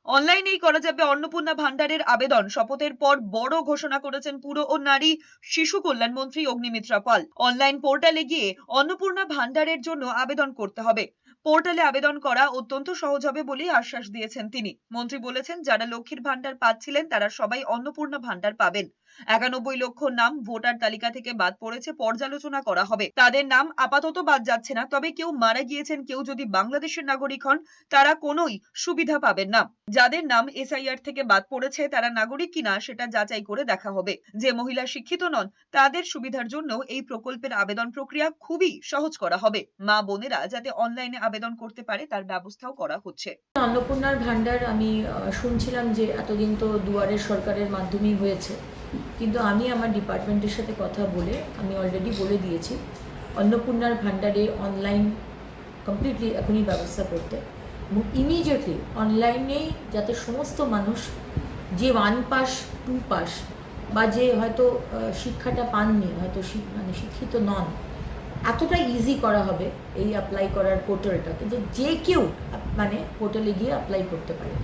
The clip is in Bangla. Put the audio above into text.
অনলাইনেই করা যাবে অন্নপূর্ণা ভান্ডারের আবেদন। শপথের পর বড় ঘোষণা করেছেন পুর ও নারী শিশু কল্যাণ মন্ত্রী অগ্নিমিত্রা পাল। অনলাইন পোর্টালে গিয়ে অন্নপূর্ণা ভান্ডারের জন্য আবেদন করতে হবে। পোর্টালে আবেদন করা অত্যন্ত সহজ হবে বলেই আশ্বাস দিয়েছেন তিনি। মন্ত্রী বলেছেন, যারা লক্ষ্মীর ভান্ডার পাচ্ছিলেন তারা সবাই অন্নপূর্ণা ভান্ডার পাবেন। ৯১ লক্ষ নাম ভোটার তালিকা থেকে বাদ পড়েছে, পর্যালোচনা করা হবে। তাদের নাম আপাতত বাদ যাচ্ছে না, তবে কেউ মারা গিয়েছেন, কেউ যদি বাংলাদেশের নাগরিক হন, তারা কোনোই সুবিধা পাবেন না। যাদের নাম এসআইআর থেকে বাদ পড়েছে তারা নাগরিক কিনা সেটা যাচাই করে দেখা হবে। যে মহিলা শিক্ষিত নন তাদের সুবিধার জন্য এই প্রকল্পের আবেদন প্রক্রিয়া খুবই সহজ করা হবে। মা বোনেরা যাতে অনলাইনে আবেদন করতে পারে তার ব্যবস্থাও করা হচ্ছে। অন্নপূর্ণার ভান্ডার আমি শুনছিলাম যে এতদিন তো দুয়ারের সরকারের মাধ্যমেই হয়েছে, কিন্তু আমি আমার ডিপার্টমেন্টের সাথে কথা বলে আমি অলরেডি বলে দিয়েছি অন্নপূর্ণার ভান্ডারে অনলাইন কমপ্লিটলি এখনই ব্যবস্থা করতে, এবং ইমিডিয়েটলি অনলাইনেই যাতে সমস্ত মানুষ যে 1 পাস 2 পাস বা যে হয়তো শিক্ষাটা পাননি, হয়তো মানে শিক্ষিত নন, এতটা ইজি করা হবে এই অ্যাপ্লাই করার পোর্টালটাকে যে যে কেউ মানে পোর্টালে গিয়ে অ্যাপ্লাই করতে পারে।